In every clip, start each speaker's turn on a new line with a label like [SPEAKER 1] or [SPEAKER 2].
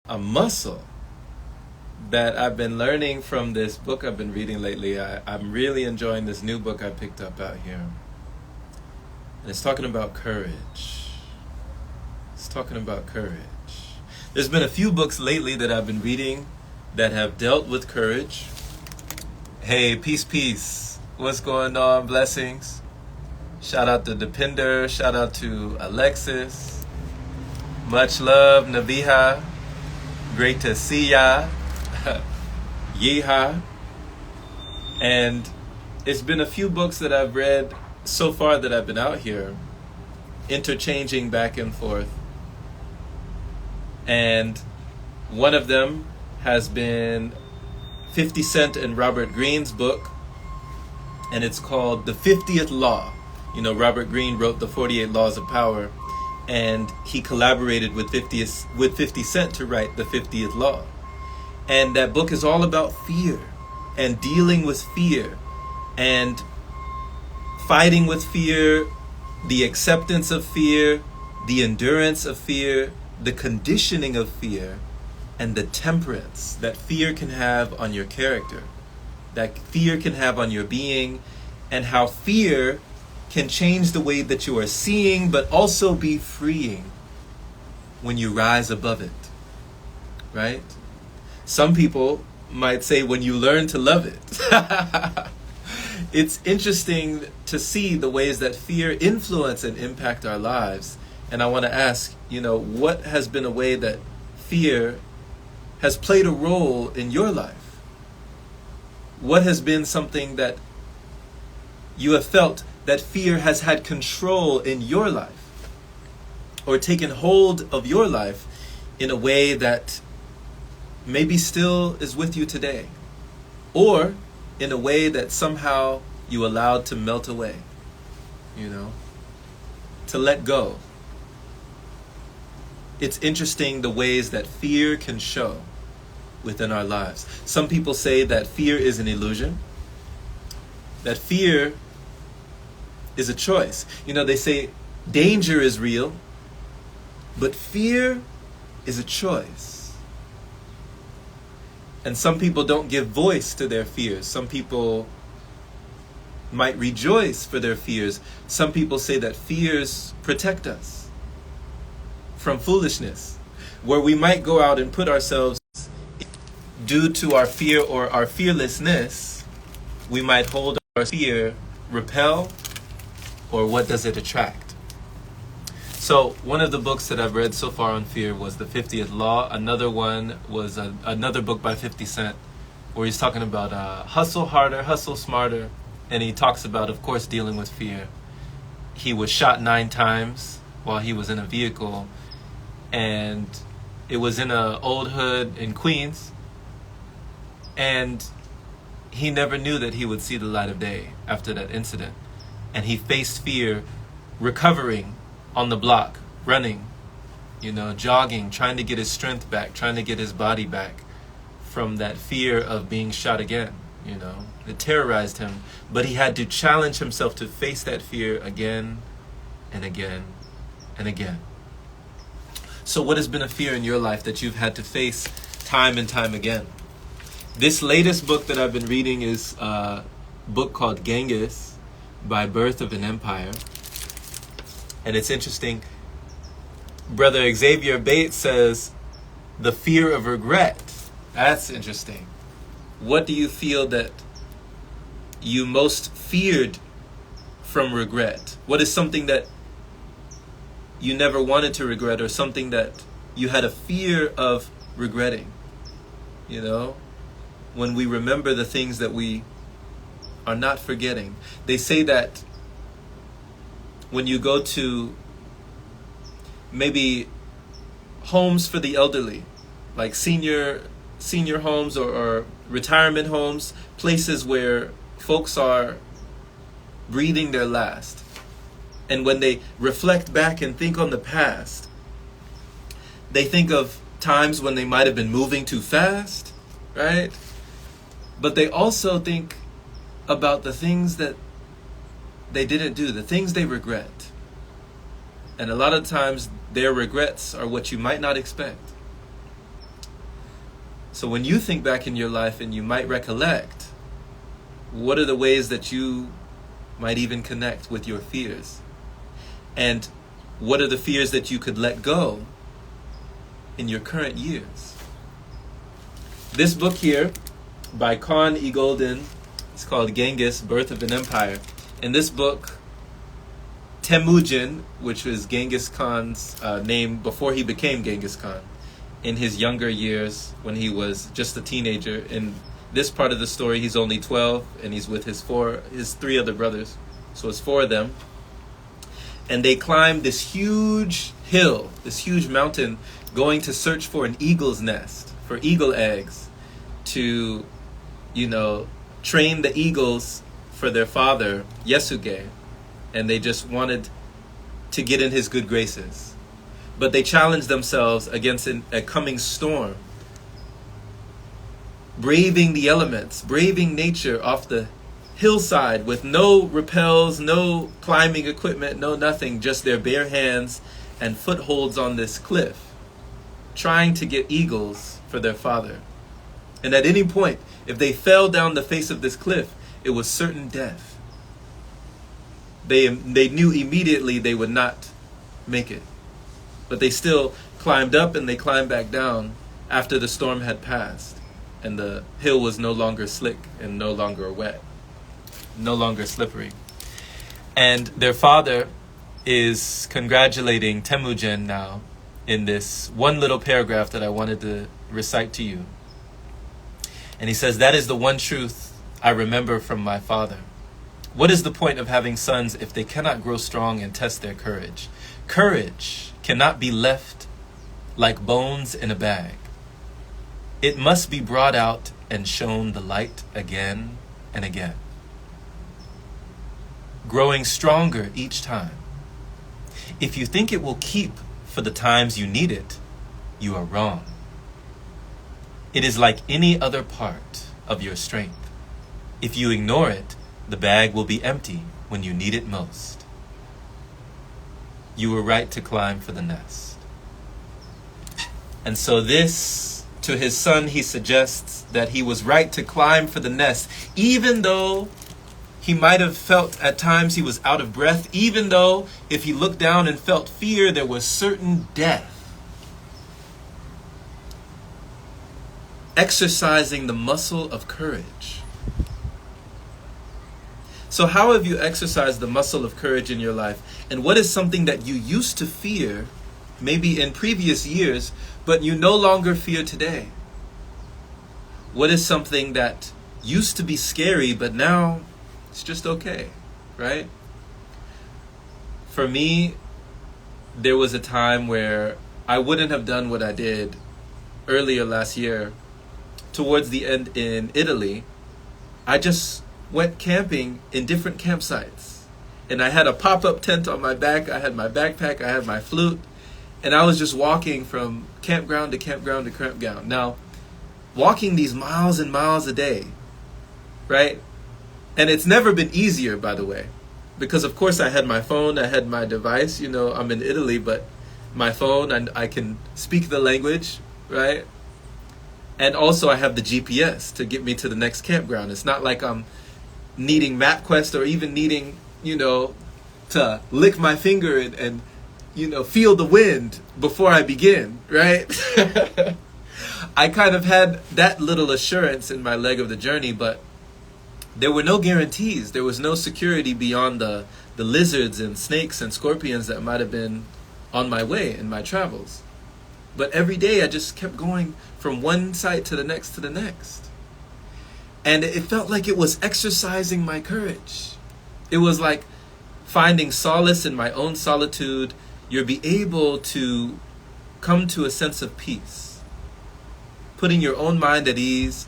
[SPEAKER 1] a muscle that I've been learning from this book I've been reading lately. I'm really enjoying this new book I picked up out here. And it's talking about courage. It's talking about courage. There's been a few books lately that I've been reading that have dealt with courage. Hey, peace, peace. What's going on? Blessings. Shout out to Depender. Shout out to Alexis. Much love, Naviha. Great to see ya. Yeehaw. And it's been a few books that I've read so far that I've been out here, interchanging back and forth. And one of them has been 50 Cent and Robert Greene's book, and it's called The 50th Law. You know, Robert Greene wrote the 48 Laws of Power, and he collaborated with 50 Cent to write the 50th Law. And that book is all about fear and dealing with fear and fighting with fear, the acceptance of fear, the endurance of fear, the conditioning of fear, and the temperance that fear can have on your character, that fear can have on your being, and how fear can change the way that you are seeing, but also be freeing when you rise above it, right? Some people might say when you learn to love it. It's interesting to see the ways that fear influence and impact our lives. And I want to ask, what has been a way that fear has played a role in your life? What has been something that you have felt that fear has had control in your life, or taken hold of your life in a way that maybe still is with you today, or in a way that somehow you allowed to melt away, to let go? It's interesting the ways that fear can show within our lives. Some people say that fear is an illusion, that fear is a choice. They say danger is real, but fear is a choice. And some people don't give voice to their fears. Some people might rejoice for their fears. Some people say that fears protect us from foolishness, where we might go out and put ourselves, due to our fear or our fearlessness, we might hold our fear, repel, or what does it attract? So one of the books that I've read so far on fear was The 50th Law. Another one was another book by 50 Cent, where he's talking about hustle harder, hustle smarter. And he talks about, of course, dealing with fear. He was shot 9 times while he was in a vehicle, and it was in an old hood in Queens. And he never knew that he would see the light of day after that incident. And he faced fear, recovering on the block, running, jogging, trying to get his strength back, trying to get his body back from that fear of being shot again. It terrorized him, but he had to challenge himself to face that fear again and again and again. So what has been a fear in your life that you've had to face time and time again? This latest book that I've been reading is a book called Genghis by Birth of an Empire. And it's interesting. Brother Xavier Bates says, the fear of regret. That's interesting. What do you feel that you most feared from regret? What is something that you never wanted to regret, or something that you had a fear of regretting? When we remember the things that we are not forgetting. They say that when you go to maybe homes for the elderly, like senior homes or retirement homes, places where folks are breathing their last, and when they reflect back and think on the past, they think of times when they might have been moving too fast, right? But they also think about the things that they didn't do, the things they regret. And a lot of times their regrets are what you might not expect. So when you think back in your life and you might recollect, what are the ways that you might even connect with your fears? And what are the fears that you could let go in your current years? This book here by Khan E. Golden, it's called Genghis, Birth of an Empire. In this book, Temujin, which was Genghis Khan's name before he became Genghis Khan, in his younger years when he was just a teenager. In this part of the story, he's only 12 and he's with his three other brothers. So it's 4 of them. And they climbed this huge hill, this huge mountain, going to search for an eagle's nest, for eagle eggs, to, train the eagles for their father, Yasuge. And they just wanted to get in his good graces. But they challenged themselves against a coming storm, braving the elements, braving nature off the hillside with no rappels, no climbing equipment, no nothing, just their bare hands and footholds on this cliff, trying to get eagles for their father. And at any point, if they fell down the face of this cliff, it was certain death. They knew immediately they would not make it. But they still climbed up and they climbed back down after the storm had passed. And the hill was no longer slick and no longer wet, no longer slippery. And their father is congratulating Temujin now in this one little paragraph that I wanted to recite to you. And he says, "That is the one truth I remember from my father. What is the point of having sons if they cannot grow strong and test their courage? Courage cannot be left like bones in a bag. It must be brought out and shown the light again and again, growing stronger each time. If you think it will keep for the times you need it, you are wrong. It is like any other part of your strength. If you ignore it, the bag will be empty when you need it most. You were right to climb for the nest." And so this, to his son, he suggests that he was right to climb for the nest, even though he might have felt at times he was out of breath, even though if he looked down and felt fear, there was certain death. Exercising the muscle of courage. So how have you exercised the muscle of courage in your life? And what is something that you used to fear, maybe in previous years, but you no longer fear today? What is something that used to be scary, but now it's just okay, right? For me, there was a time where I wouldn't have done what I did earlier last year. Towards the end in Italy, I just went camping in different campsites. And I had a pop-up tent on my back, I had my backpack, I had my flute, and I was just walking from campground to campground to campground. Now, walking these miles and miles a day, right? And it's never been easier, by the way, because of course I had my phone, I had my device, I'm in Italy, but my phone, and I can speak the language, right? And also I have the GPS to get me to the next campground. It's not like I'm needing MapQuest or even needing, to lick my finger and feel the wind before I begin, right? I kind of had that little assurance in my leg of the journey, but there were no guarantees. There was no security beyond the lizards and snakes and scorpions that might have been on my way in my travels. But every day I just kept going from one site to the next to the next. And it felt like it was exercising my courage. It was like finding solace in my own solitude. You'll be able to come to a sense of peace, putting your own mind at ease,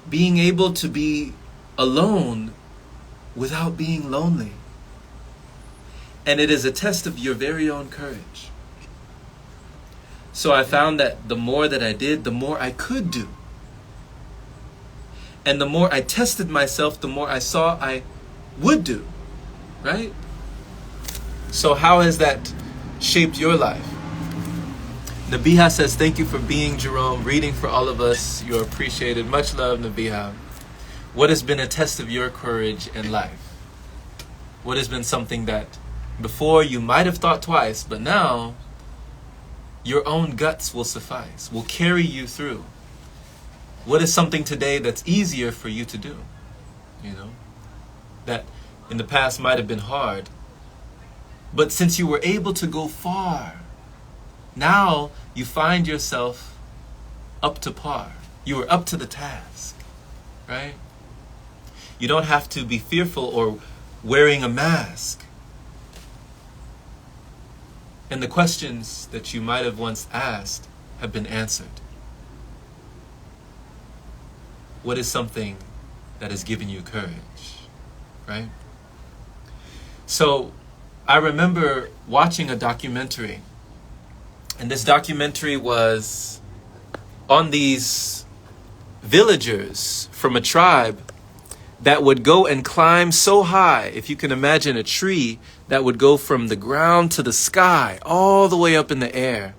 [SPEAKER 1] being able to be alone without being lonely. And it is a test of your very own courage. So I found that the more that I did, the more I could do. And the more I tested myself, the more I saw I would do, right? So how has that shaped your life? Nabiha says, thank you for being Jerome, reading for all of us. You're appreciated. Much love, Nabiha. What has been a test of your courage in life? What has been something that before you might have thought twice, but now your own guts will suffice, will carry you through? What is something today that's easier for you to do? You know, that in the past might have been hard, but since you were able to go far, now you find yourself up to par. You are up to the task, right? You don't have to be fearful or wearing a mask. And the questions that you might have once asked have been answered. What is something that has given you courage, right? So I remember watching a documentary, and this documentary was on these villagers from a tribe that would go and climb so high, if you can imagine a tree that would go from the ground to the sky, all the way up in the air.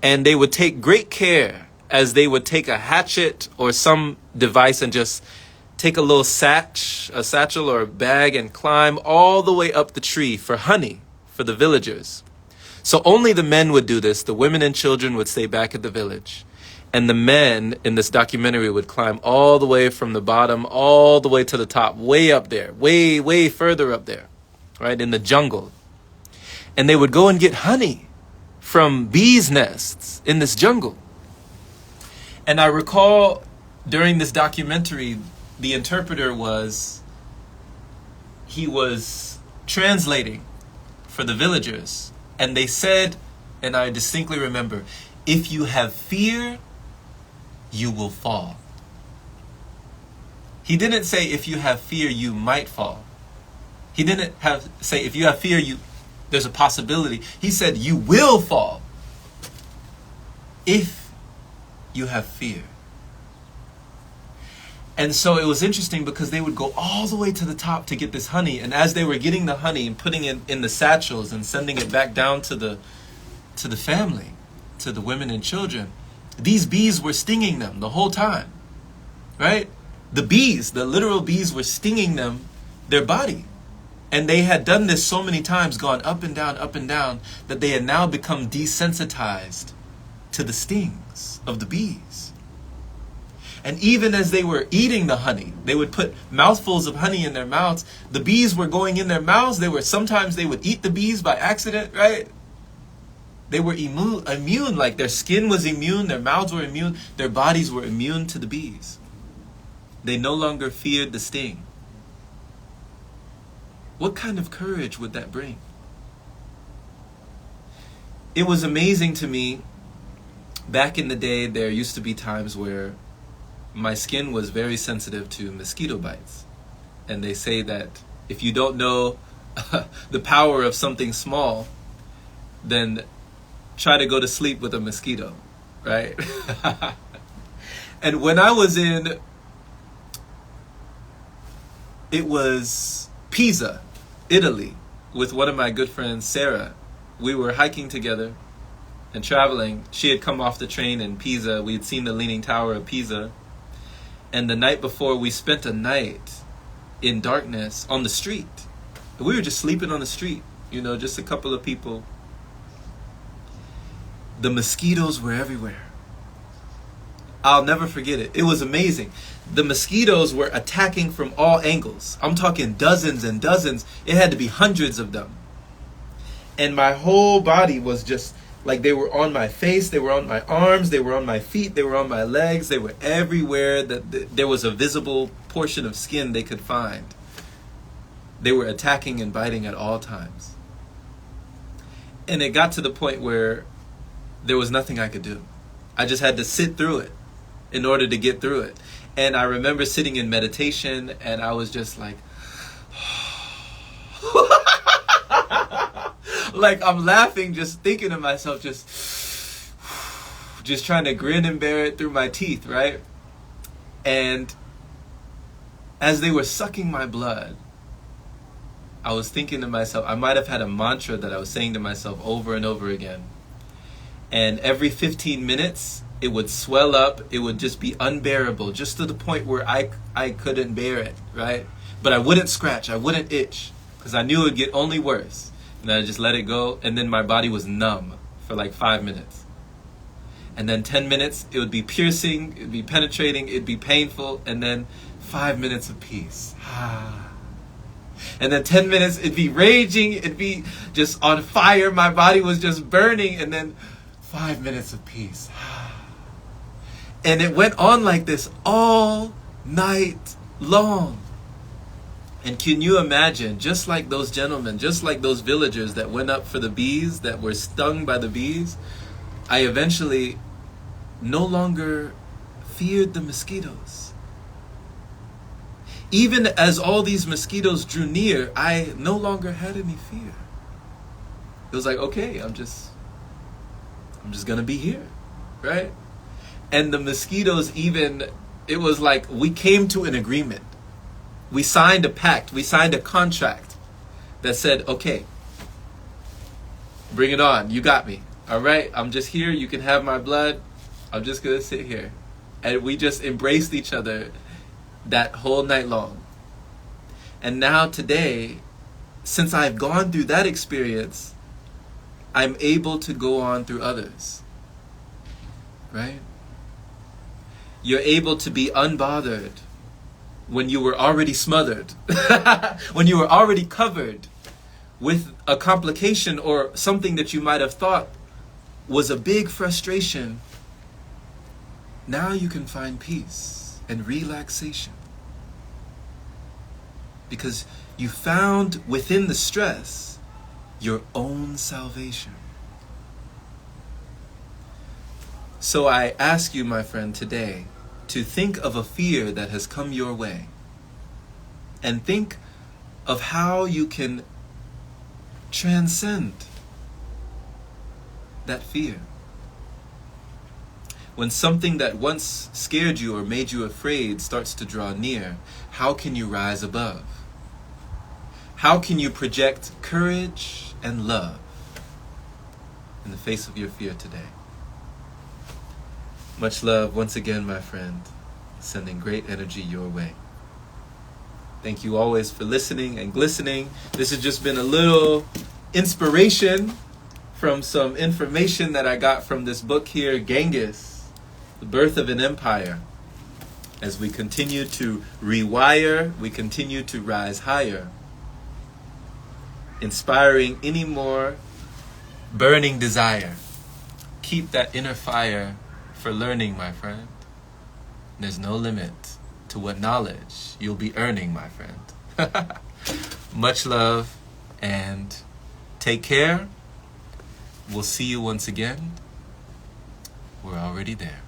[SPEAKER 1] And they would take great care as they would take a hatchet or some device and just take a little satchel or a bag and climb all the way up the tree for honey for the villagers. So only the men would do this. The women and children would stay back at the village. And the men in this documentary would climb all the way from the bottom, all the way to the top, way up there, way, way further up there, right, in the jungle. And they would go and get honey from bees' nests in this jungle. And I recall during this documentary, the interpreter was translating for the villagers. And they said, and I distinctly remember, if you have fear, you will fall. He didn't say if you have fear, you might fall. He didn't say if you have fear, there's a possibility. He said you will fall if you have fear. And so it was interesting because they would go all the way to the top to get this honey. And as they were getting the honey and putting it in the satchels and sending it back down to the family, to the women and children, these bees were stinging them the whole time, right? The bees, the literal bees, were stinging them, their body. And they had done this so many times, gone up and down, that they had now become desensitized to the stings of the bees. And even as they were eating the honey, they would put mouthfuls of honey in their mouths. The bees were going in their mouths. Sometimes they would eat the bees by accident, right? They were immune, like their skin was immune, their mouths were immune, their bodies were immune to the bees. They no longer feared the sting. What kind of courage would that bring? It was amazing to me. Back in the day, there used to be times where my skin was very sensitive to mosquito bites. And they say that if you don't know the power of something small, then try to go to sleep with a mosquito, right? And when I was it was Pisa, Italy, with one of my good friends, Sarah. We were hiking together and traveling. She had come off the train in Pisa. We had seen the Leaning Tower of Pisa. And the night before, we spent a night in darkness on the street. We were just sleeping on the street, just a couple of people. The mosquitoes were everywhere. I'll never forget it. It was amazing. The mosquitoes were attacking from all angles. I'm talking dozens and dozens. It had to be hundreds of them. And my whole body was just like, they were on my face, they were on my arms, they were on my feet, they were on my legs, they were everywhere that there was a visible portion of skin they could find. They were attacking and biting at all times. And it got to the point where there was nothing I could do. I just had to sit through it in order to get through it. And I remember sitting in meditation and I was just like, like I'm laughing, just thinking to myself, just trying to grin and bear it through my teeth, right? And as they were sucking my blood, I was thinking to myself, I might have had a mantra that I was saying to myself over and over again. And every 15 minutes, it would swell up. It would just be unbearable, just to the point where I couldn't bear it, right? But I wouldn't scratch. I wouldn't itch because I knew it would get only worse. And I just let it go. And then my body was numb for like 5 minutes. And then 10 minutes, it would be piercing. It would be penetrating. It would be painful. And then 5 minutes of peace. And then 10 minutes, it'd be raging. It'd be just on fire. My body was just burning. And then 5 minutes of peace. And it went on like this all night long. And can you imagine, just like those gentlemen, just like those villagers that went up for the bees, that were stung by the bees, I eventually no longer feared the mosquitoes. Even as all these mosquitoes drew near, I no longer had any fear. It was like, okay, I'm just gonna be here, right? And the mosquitoes even, it was like we came to an agreement. We signed a pact, we signed a contract that said, okay, bring it on, you got me. All right, I'm just here, you can have my blood, I'm just gonna sit here. And we just embraced each other that whole night long. And now today, since I've gone through that experience, I'm able to go on through others, right? You're able to be unbothered when you were already smothered, when you were already covered with a complication or something that you might have thought was a big frustration. Now you can find peace and relaxation because you found within the stress your own salvation. So I ask you, my friend, today to think of a fear that has come your way and think of how you can transcend that fear. When something that once scared you or made you afraid starts to draw near, how can you rise above? How can you project courage and love in the face of your fear today? Much love once again, my friend. Sending great energy your way. Thank you always for listening and glistening. This has just been a little inspiration from some information that I got from this book here, Genghis, The Birth of an Empire. As we continue to rewire, we continue to rise higher, inspiring any more burning desire. Keep that inner fire for learning, my friend. There's no limit to what knowledge you'll be earning, my friend. Much love and take care. We'll see you once again. We're already there.